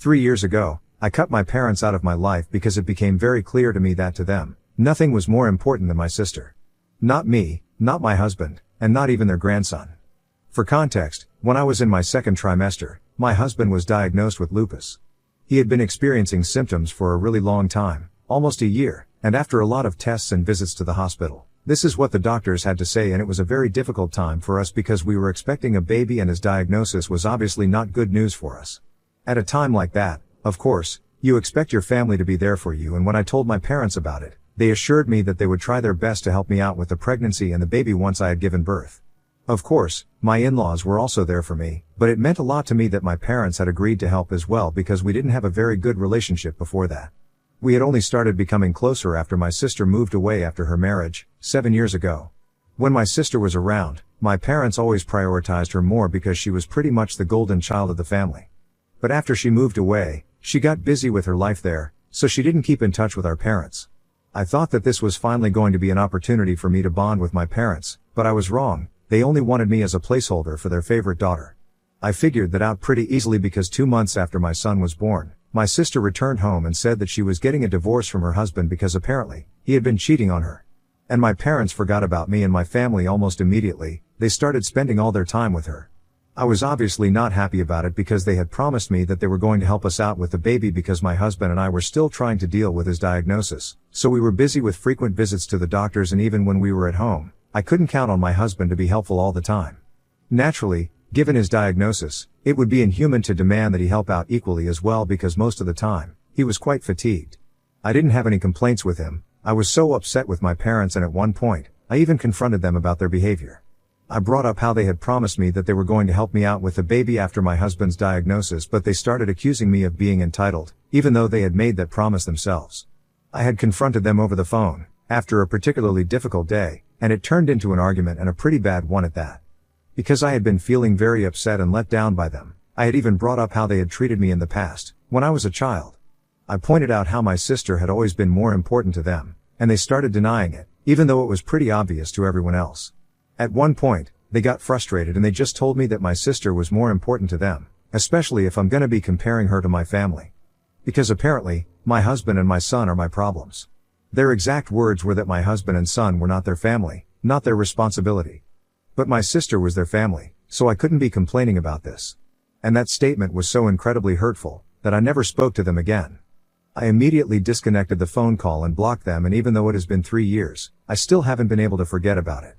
3 years ago, I cut my parents out of my life because it became very clear to me that to them, nothing was more important than my sister. Not me, not my husband, and not even their grandson. For context, when I was in my second trimester, my husband was diagnosed with lupus. He had been experiencing symptoms for a really long time, almost a year, and after a lot of tests and visits to the hospital, this is what the doctors had to say, and it was a very difficult time for us because we were expecting a baby and his diagnosis was obviously not good news for us. At a time like that, of course, you expect your family to be there for you, and when I told my parents about it, they assured me that they would try their best to help me out with the pregnancy and the baby once I had given birth. Of course, my in-laws were also there for me, but it meant a lot to me that my parents had agreed to help as well because we didn't have a very good relationship before that. We had only started becoming closer after my sister moved away after her marriage, 7 years ago. When my sister was around, my parents always prioritized her more because she was pretty much the golden child of the family. But after she moved away, she got busy with her life there, so she didn't keep in touch with our parents. I thought that this was finally going to be an opportunity for me to bond with my parents, but I was wrong. They only wanted me as a placeholder for their favorite daughter. I figured that out pretty easily because 2 months after my son was born, my sister returned home and said that she was getting a divorce from her husband because apparently, he had been cheating on her. And my parents forgot about me and my family almost immediately. They started spending all their time with her. I was obviously not happy about it because they had promised me that they were going to help us out with the baby because my husband and I were still trying to deal with his diagnosis, so we were busy with frequent visits to the doctors, and even when we were at home, I couldn't count on my husband to be helpful all the time. Naturally, given his diagnosis, it would be inhuman to demand that he help out equally as well because most of the time, he was quite fatigued. I didn't have any complaints with him. I was so upset with my parents, and at one point, I even confronted them about their behavior. I brought up how they had promised me that they were going to help me out with the baby after my husband's diagnosis, but they started accusing me of being entitled, even though they had made that promise themselves. I had confronted them over the phone, after a particularly difficult day, and it turned into an argument, and a pretty bad one at that. Because I had been feeling very upset and let down by them, I had even brought up how they had treated me in the past, when I was a child. I pointed out how my sister had always been more important to them, and they started denying it, even though it was pretty obvious to everyone else. At one point, they got frustrated and they just told me that my sister was more important to them, especially if I'm gonna be comparing her to my family. Because apparently, my husband and my son are my problems. Their exact words were that my husband and son were not their family, not their responsibility. But my sister was their family, so I couldn't be complaining about this. And that statement was so incredibly hurtful, that I never spoke to them again. I immediately disconnected the phone call and blocked them, and even though it has been 3 years, I still haven't been able to forget about it.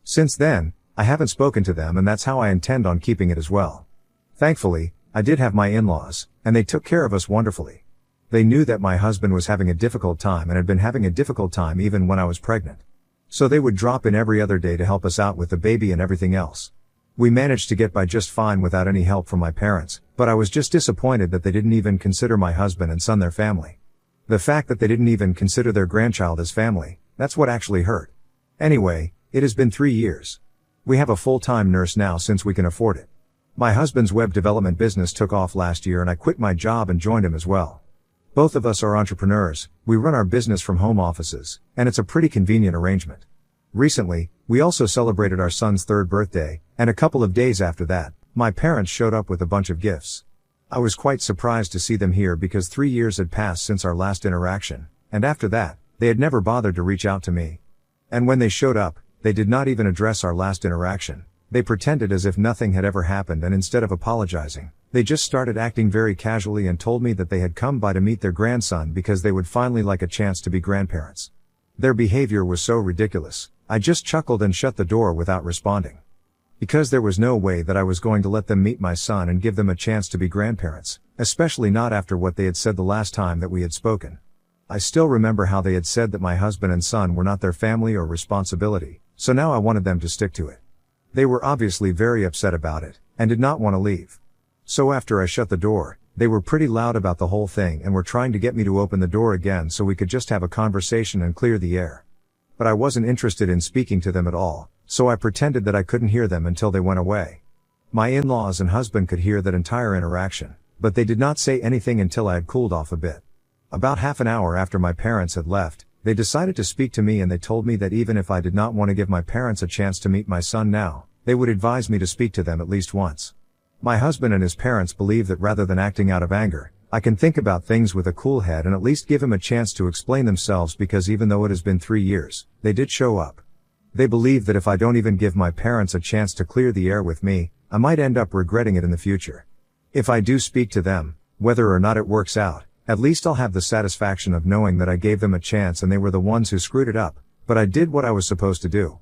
Since then, I haven't spoken to them, and that's how I intend on keeping it as well. Thankfully, I did have my in-laws, and they took care of us wonderfully. They knew that my husband was having a difficult time and had been having a difficult time even when I was pregnant. So they would drop in every other day to help us out with the baby and everything else. We managed to get by just fine without any help from my parents, but I was just disappointed that they didn't even consider my husband and son their family. The fact that they didn't even consider their grandchild as family, that's what actually hurt. Anyway, it has been 3 years. We have a full-time nurse now since we can afford it. My husband's web development business took off last year and I quit my job and joined him as well. Both of us are entrepreneurs, we run our business from home offices, and it's a pretty convenient arrangement. Recently, we also celebrated our son's 3rd birthday, and a couple of days after that, my parents showed up with a bunch of gifts. I was quite surprised to see them here because 3 years had passed since our last interaction, and after that, they had never bothered to reach out to me. And when they showed up, they did not even address our last interaction. They pretended as if nothing had ever happened, and instead of apologizing, they just started acting very casually and told me that they had come by to meet their grandson because they would finally like a chance to be grandparents. Their behavior was so ridiculous, I just chuckled and shut the door without responding. Because there was no way that I was going to let them meet my son and give them a chance to be grandparents, especially not after what they had said the last time that we had spoken. I still remember how they had said that my husband and son were not their family or responsibility, so now I wanted them to stick to it. They were obviously very upset about it, and did not want to leave. So after I shut the door, they were pretty loud about the whole thing and were trying to get me to open the door again so we could just have a conversation and clear the air. But I wasn't interested in speaking to them at all, so I pretended that I couldn't hear them until they went away. My in-laws and husband could hear that entire interaction, but they did not say anything until I had cooled off a bit. About half an hour after my parents had left, they decided to speak to me and they told me that even if I did not want to give my parents a chance to meet my son now, they would advise me to speak to them at least once. My husband and his parents believe that rather than acting out of anger, I can think about things with a cool head and at least give him a chance to explain themselves, because even though it has been 3 years, they did show up. They believe that if I don't even give my parents a chance to clear the air with me, I might end up regretting it in the future. If I do speak to them, whether or not it works out, at least I'll have the satisfaction of knowing that I gave them a chance and they were the ones who screwed it up, but I did what I was supposed to do.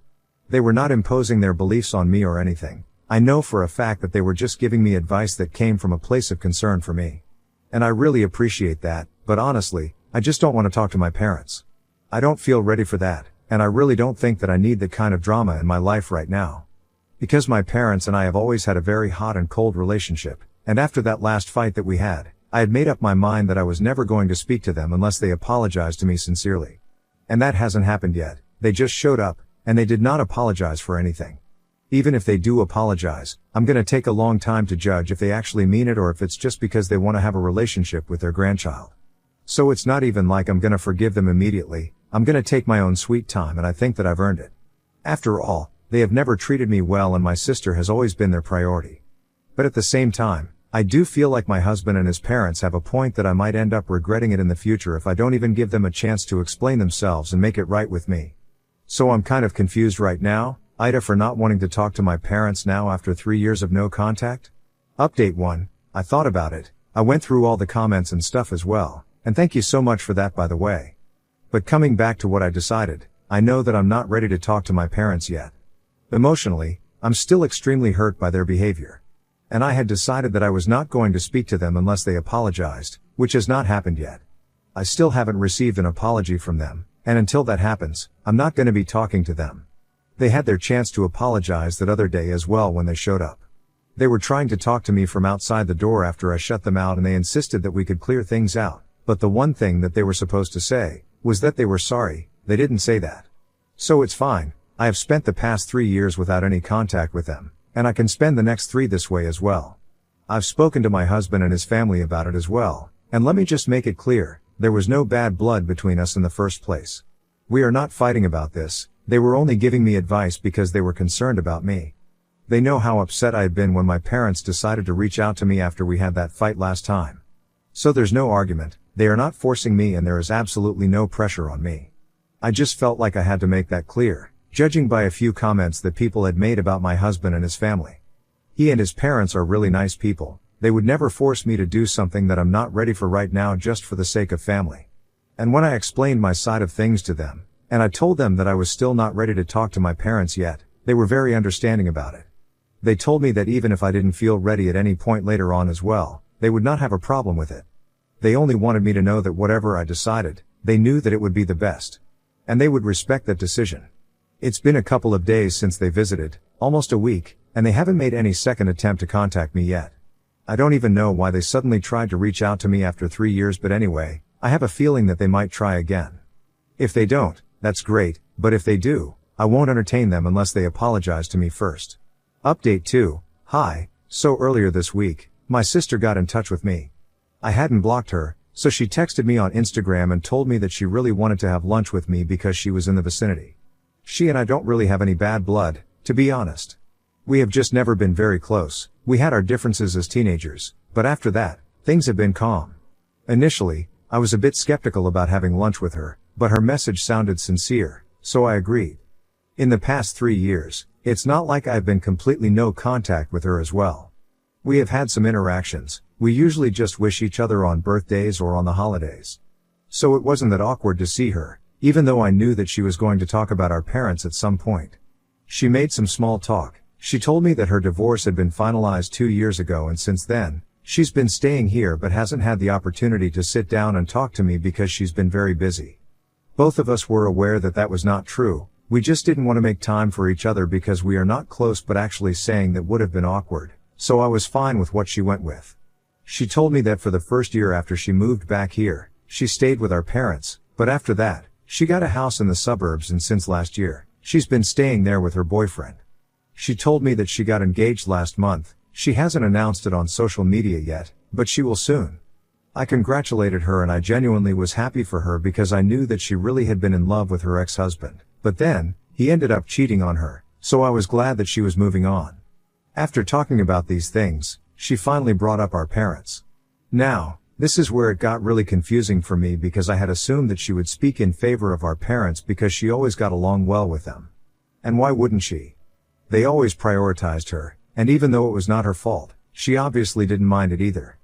They were not imposing their beliefs on me or anything. I know for a fact that they were just giving me advice that came from a place of concern for me. And I really appreciate that, but honestly, I just don't want to talk to my parents. I don't feel ready for that, and I really don't think that I need that kind of drama in my life right now. Because my parents and I have always had a very hot and cold relationship, and after that last fight that we had, I had made up my mind that I was never going to speak to them unless they apologized to me sincerely. And that hasn't happened yet. They just showed up, and they did not apologize for anything. Even if they do apologize, I'm gonna take a long time to judge if they actually mean it or if it's just because they want to have a relationship with their grandchild. So it's not even like I'm gonna forgive them immediately. I'm gonna take my own sweet time, and I think that I've earned it. After all, they have never treated me well and my sister has always been their priority. But at the same time, I do feel like my husband and his parents have a point that I might end up regretting it in the future if I don't even give them a chance to explain themselves and make it right with me. So I'm kind of confused right now, Ida, for not wanting to talk to my parents now after 3 years of no contact. Update 1. I thought about it. I went through all the comments and stuff as well, and thank you so much for that, by the way. But coming back to what I decided, I know that I'm not ready to talk to my parents yet. Emotionally, I'm still extremely hurt by their behavior. And I had decided that I was not going to speak to them unless they apologized, which has not happened yet. I still haven't received an apology from them, and until that happens, I'm not going to be talking to them. They had their chance to apologize that other day as well when they showed up. They were trying to talk to me from outside the door after I shut them out, and they insisted that we could clear things out, but the one thing that they were supposed to say was that they were sorry. They didn't say that. So it's fine. I have spent the past 3 years without any contact with them, and I can spend the next 3 this way as well. I've spoken to my husband and his family about it as well, and let me just make it clear, there was no bad blood between us in the first place. We are not fighting about this. They were only giving me advice because they were concerned about me. They know how upset I had been when my parents decided to reach out to me after we had that fight last time. So there's no argument. They are not forcing me, and there is absolutely no pressure on me. I just felt like I had to make that clear, judging by a few comments that people had made about my husband and his family. He and his parents are really nice people. They would never force me to do something that I'm not ready for right now just for the sake of family. And when I explained my side of things to them, and I told them that I was still not ready to talk to my parents yet, they were very understanding about it. They told me that even if I didn't feel ready at any point later on as well, they would not have a problem with it. They only wanted me to know that whatever I decided, they knew that it would be the best. And they would respect that decision. It's been a couple of days since they visited, almost a week, and they haven't made any second attempt to contact me yet. I don't even know why they suddenly tried to reach out to me after 3 years, but anyway, I have a feeling that they might try again. If they don't, that's great, but if they do, I won't entertain them unless they apologize to me first. Update 2. Hi. So earlier this week, my sister got in touch with me. I hadn't blocked her, so she texted me on Instagram and told me that she really wanted to have lunch with me because she was in the vicinity. She and I don't really have any bad blood, to be honest. We have just never been very close. We had our differences as teenagers, but after that, things have been calm. Initially, I was a bit skeptical about having lunch with her, but her message sounded sincere, so I agreed. In the past 3 years, it's not like I've been completely no contact with her as well. We have had some interactions. We usually just wish each other on birthdays or on the holidays. So it wasn't that awkward to see her, even though I knew that she was going to talk about our parents at some point. She made some small talk. She told me that her divorce had been finalized 2 years ago, and since then, she's been staying here but hasn't had the opportunity to sit down and talk to me because she's been very busy. Both of us were aware that that was not true. We just didn't want to make time for each other because we are not close, but actually saying that would have been awkward, so I was fine with what she went with. She told me that for the first year after she moved back here, she stayed with our parents, but after that, she got a house in the suburbs, and since last year, she's been staying there with her boyfriend. She told me that she got engaged last month. She hasn't announced it on social media yet, but she will soon. I congratulated her, and I genuinely was happy for her because I knew that she really had been in love with her ex-husband. But then, he ended up cheating on her, so I was glad that she was moving on. After talking about these things, she finally brought up our parents. Now, This is where it got really confusing for me because I had assumed that she would speak in favor of our parents because she always got along well with them. And why wouldn't she? They always prioritized her, and even though it was not her fault, she obviously didn't mind it either.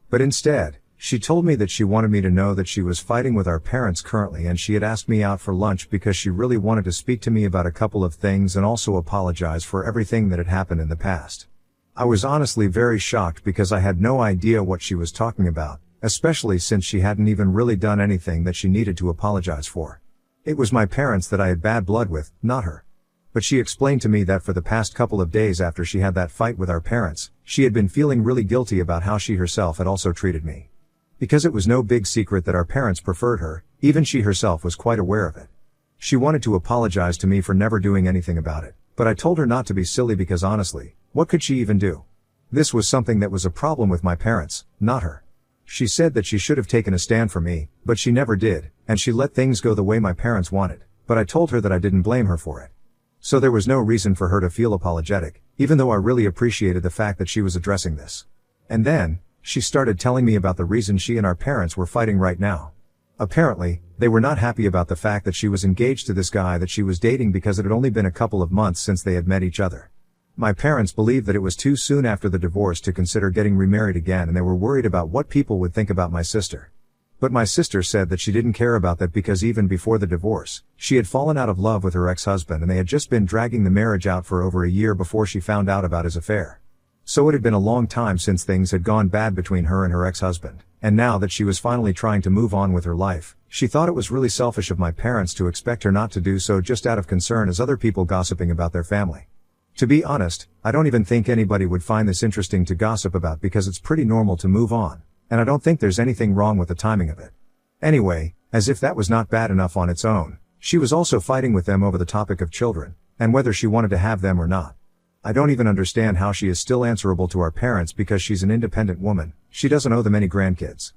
But instead, she told me that she wanted me to know that she was fighting with our parents currently and she had asked me out for lunch because she really wanted to speak to me about a couple of things and also apologize for everything that had happened in the past. I was honestly very shocked because I had no idea what she was talking about, especially since she hadn't even really done anything that she needed to apologize for. It was my parents that I had bad blood with, not her. But she explained to me that for the past couple of days after she had that fight with our parents, she had been feeling really guilty about how she herself had also treated me. Because it was no big secret that our parents preferred her, even she herself was quite aware of it. She wanted to apologize to me for never doing anything about it, but I told her not to be silly because honestly, what could she even do? This was something that was a problem with my parents, not her. She said that she should have taken a stand for me, but she never did, and she let things go the way my parents wanted, but I told her that I didn't blame her for it. So there was no reason for her to feel apologetic, even though I really appreciated the fact that she was addressing this. And then, she started telling me about the reason she and our parents were fighting right now. Apparently, they were not happy about the fact that she was engaged to this guy that she was dating because it had only been a couple of months since they had met each other. My parents believed that it was too soon after the divorce to consider getting remarried again and they were worried about what people would think about my sister. But my sister said that she didn't care about that because even before the divorce, she had fallen out of love with her ex-husband and they had just been dragging the marriage out for over a year before she found out about his affair. So it had been a long time since things had gone bad between her and her ex-husband, and now that she was finally trying to move on with her life, she thought it was really selfish of my parents to expect her not to do so just out of concern as other people gossiping about their family. To be honest, I don't even think anybody would find this interesting to gossip about because it's pretty normal to move on. And I don't think there's anything wrong with the timing of it. Anyway, as if that was not bad enough on its own, she was also fighting with them over the topic of children, and whether she wanted to have them or not. I don't even understand how she is still answerable to our parents because she's an independent woman, she doesn't owe them any grandkids.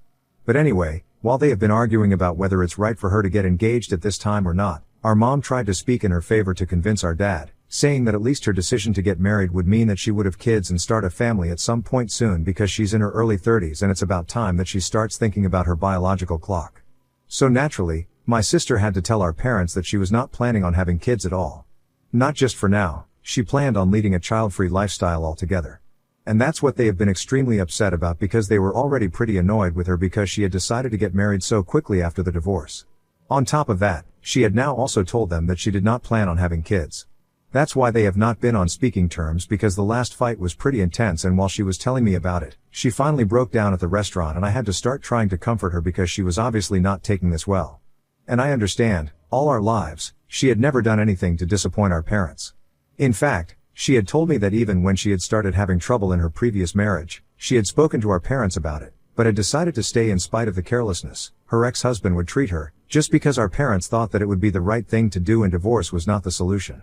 But anyway, while they have been arguing about whether it's right for her to get engaged at this time or not, our mom tried to speak in her favor to convince our dad, saying that at least her decision to get married would mean that she would have kids and start a family at some point soon because she's in her early 30s and it's about time that she starts thinking about her biological clock. So naturally, my sister had to tell our parents that she was not planning on having kids at all. Not just for now, she planned on leading a child-free lifestyle altogether. And that's what they have been extremely upset about because they were already pretty annoyed with her because she had decided to get married so quickly after the divorce. On top of that, she had now also told them that she did not plan on having kids. That's why they have not been on speaking terms because the last fight was pretty intense and while she was telling me about it, she finally broke down at the restaurant and I had to start trying to comfort her because she was obviously not taking this well. And I understand, all our lives, she had never done anything to disappoint our parents. In fact, she had told me that even when she had started having trouble in her previous marriage, she had spoken to our parents about it, but had decided to stay in spite of the carelessness her ex-husband would treat her, just because our parents thought that it would be the right thing to do and divorce was not the solution.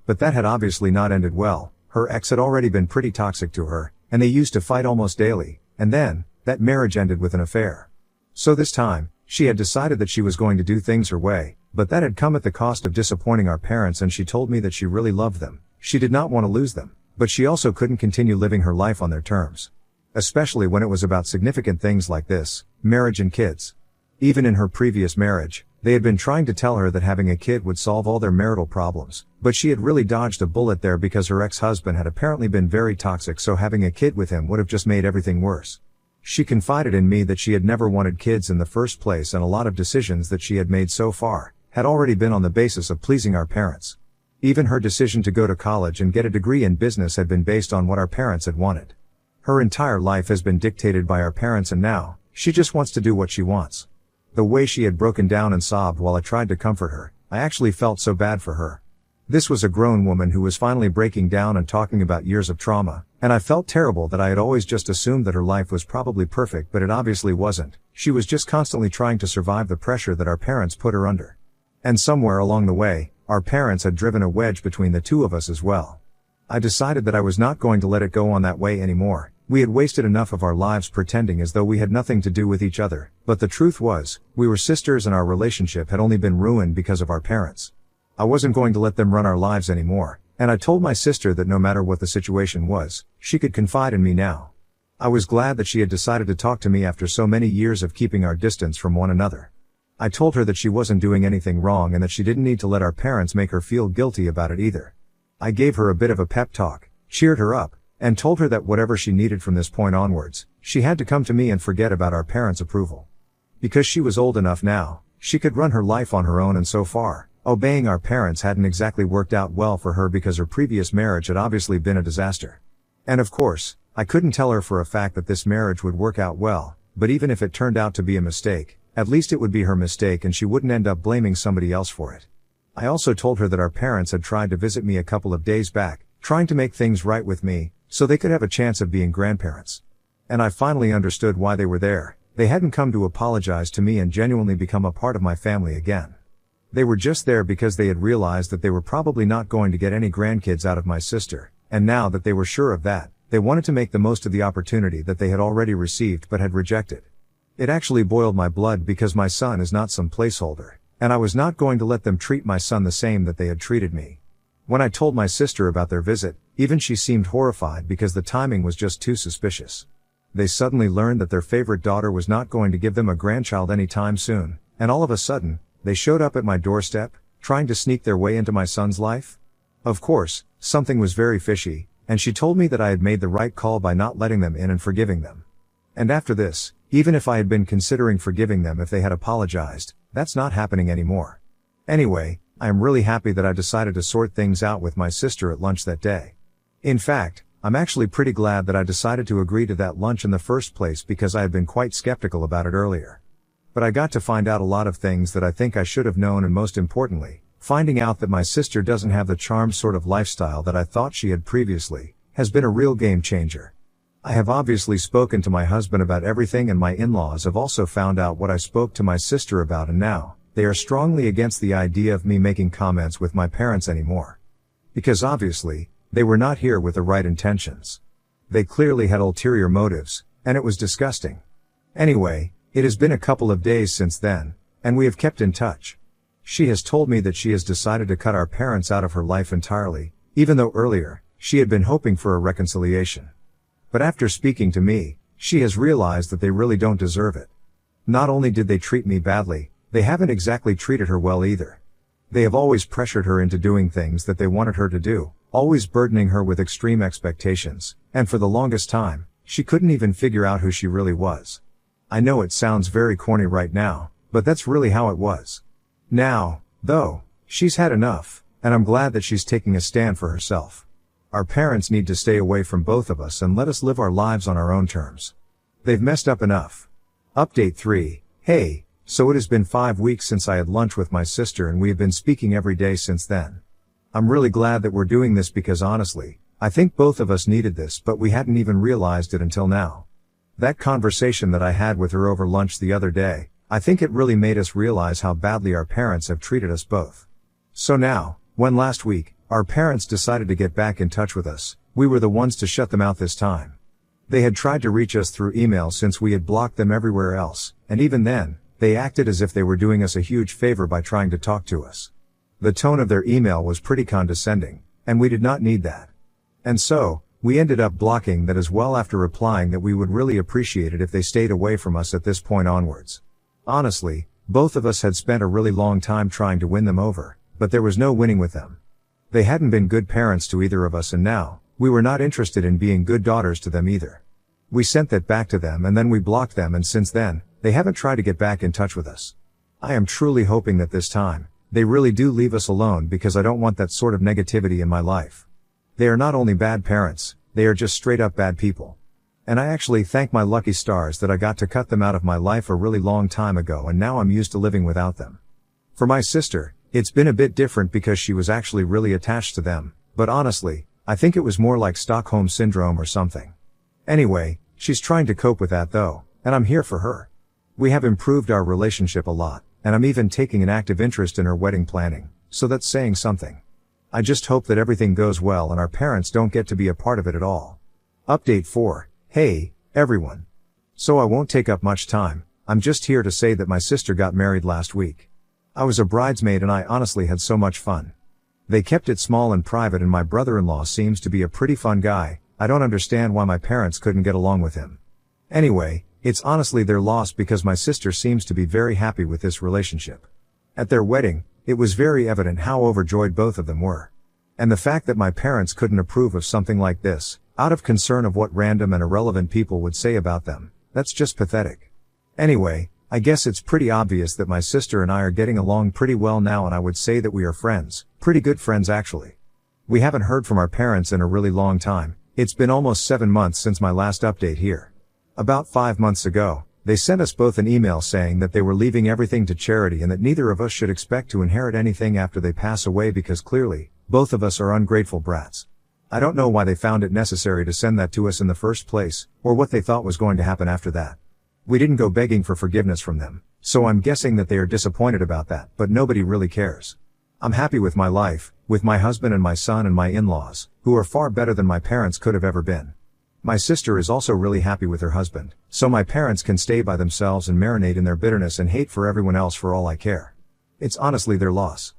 But that had obviously not ended well, her ex had already been pretty toxic to her, and they used to fight almost daily, and then, that marriage ended with an affair. So this time, she had decided that she was going to do things her way, but that had come at the cost of disappointing our parents and she told me that she really loved them, she did not want to lose them, but she also couldn't continue living her life on their terms. Especially when it was about significant things like this, marriage and kids. Even in her previous marriage, they had been trying to tell her that having a kid would solve all their marital problems, but she had really dodged a bullet there because her ex-husband had apparently been very toxic so having a kid with him would have just made everything worse. She confided in me that she had never wanted kids in the first place and a lot of decisions that she had made so far had already been on the basis of pleasing our parents. Even her decision to go to college and get a degree in business had been based on what our parents had wanted. Her entire life has been dictated by our parents and now, she just wants to do what she wants. The way she had broken down and sobbed while I tried to comfort her, I actually felt so bad for her. This was a grown woman who was finally breaking down and talking about years of trauma, and I felt terrible that I had always just assumed that her life was probably perfect but it obviously wasn't. She was just constantly trying to survive the pressure that our parents put her under. And somewhere along the way, our parents had driven a wedge between the two of us as well. I decided that I was not going to let it go on that way anymore. We had wasted enough of our lives pretending as though we had nothing to do with each other, but the truth was, we were sisters and our relationship had only been ruined because of our parents. I wasn't going to let them run our lives anymore, and I told my sister that no matter what the situation was, she could confide in me now. I was glad that she had decided to talk to me after so many years of keeping our distance from one another. I told her that she wasn't doing anything wrong and that she didn't need to let our parents make her feel guilty about it either. I gave her a bit of a pep talk, cheered her up, and told her that whatever she needed from this point onwards, she had to come to me and forget about our parents' approval. Because she was old enough now, she could run her life on her own, and so far, obeying our parents hadn't exactly worked out well for her because her previous marriage had obviously been a disaster. And of course, I couldn't tell her for a fact that this marriage would work out well, but even if it turned out to be a mistake, at least it would be her mistake and she wouldn't end up blaming somebody else for it. I also told her that our parents had tried to visit me a couple of days back, trying to make things right with me, so they could have a chance of being grandparents. And I finally understood why they were there. They hadn't come to apologize to me and genuinely become a part of my family again. They were just there because they had realized that they were probably not going to get any grandkids out of my sister, and now that they were sure of that, they wanted to make the most of the opportunity that they had already received but had rejected. It actually boiled my blood because my son is not some placeholder, and I was not going to let them treat my son the same that they had treated me. When I told my sister about their visit, even she seemed horrified because the timing was just too suspicious. They suddenly learned that their favorite daughter was not going to give them a grandchild anytime soon, and all of a sudden, they showed up at my doorstep, trying to sneak their way into my son's life. Of course, something was very fishy, and she told me that I had made the right call by not letting them in and forgiving them. And after this, even if I had been considering forgiving them if they had apologized, that's not happening anymore. Anyway, I am really happy that I decided to sort things out with my sister at lunch that day. In fact, I'm actually pretty glad that I decided to agree to that lunch in the first place because I had been quite skeptical about it earlier. But I got to find out a lot of things that I think I should have known, and most importantly, finding out that my sister doesn't have the charmed sort of lifestyle that I thought she had previously, has been a real game changer. I have obviously spoken to my husband about everything, and my in-laws have also found out what I spoke to my sister about, and now, they are strongly against the idea of me making comments with my parents anymore. Because obviously, they were not here with the right intentions. They clearly had ulterior motives, and it was disgusting. Anyway, it has been a couple of days since then, and we have kept in touch. She has told me that she has decided to cut our parents out of her life entirely, even though earlier, she had been hoping for a reconciliation. But after speaking to me, she has realized that they really don't deserve it. Not only did they treat me badly, they haven't exactly treated her well either. They have always pressured her into doing things that they wanted her to do, always burdening her with extreme expectations, and for the longest time, she couldn't even figure out who she really was. I know it sounds very corny right now, but that's really how it was. Now, though, she's had enough, and I'm glad that she's taking a stand for herself. Our parents need to stay away from both of us and let us live our lives on our own terms. They've messed up enough. Update 3. Hey, so it has been 5 weeks since I had lunch with my sister, and we have been speaking every day since then. I'm really glad that we're doing this because honestly, I think both of us needed this, but we hadn't even realized it until now. That conversation that I had with her over lunch the other day, I think it really made us realize how badly our parents have treated us both. So now, when last week, our parents decided to get back in touch with us, we were the ones to shut them out this time. They had tried to reach us through email since we had blocked them everywhere else, and even then, they acted as if they were doing us a huge favor by trying to talk to us. The tone of their email was pretty condescending, and we did not need that. And so, we ended up blocking that as well after replying that we would really appreciate it if they stayed away from us at this point onwards. Honestly, both of us had spent a really long time trying to win them over, but there was no winning with them. They hadn't been good parents to either of us, and now, we were not interested in being good daughters to them either. We sent that back to them and then we blocked them, and since then, they haven't tried to get back in touch with us. I am truly hoping that this time, they really do leave us alone because I don't want that sort of negativity in my life. They are not only bad parents, they are just straight up bad people. And I actually thank my lucky stars that I got to cut them out of my life a really long time ago, and now I'm used to living without them. For my sister, it's been a bit different because she was actually really attached to them, but honestly, I think it was more like Stockholm Syndrome or something. Anyway, she's trying to cope with that though, and I'm here for her. We have improved our relationship a lot, and I'm even taking an active interest in her wedding planning, so that's saying something. I just hope that everything goes well and our parents don't get to be a part of it at all. Update 4. Hey, everyone. So I won't take up much time, I'm just here to say that my sister got married last week. I was a bridesmaid and I honestly had so much fun. They kept it small and private, and my brother-in-law seems to be a pretty fun guy. I don't understand why my parents couldn't get along with him. Anyway, it's honestly their loss because my sister seems to be very happy with this relationship. At their wedding, it was very evident how overjoyed both of them were. And the fact that my parents couldn't approve of something like this, out of concern of what random and irrelevant people would say about them, that's just pathetic. Anyway, I guess it's pretty obvious that my sister and I are getting along pretty well now, and I would say that we are friends, pretty good friends actually. We haven't heard from our parents in a really long time. It's been almost 7 months since my last update here. About 5 months ago, they sent us both an email saying that they were leaving everything to charity and that neither of us should expect to inherit anything after they pass away because clearly, both of us are ungrateful brats. I don't know why they found it necessary to send that to us in the first place, or what they thought was going to happen after that. We didn't go begging for forgiveness from them, so I'm guessing that they are disappointed about that, but nobody really cares. I'm happy with my life, with my husband and my son and my in-laws, who are far better than my parents could have ever been. My sister is also really happy with her husband, so my parents can stay by themselves and marinate in their bitterness and hate for everyone else for all I care. It's honestly their loss.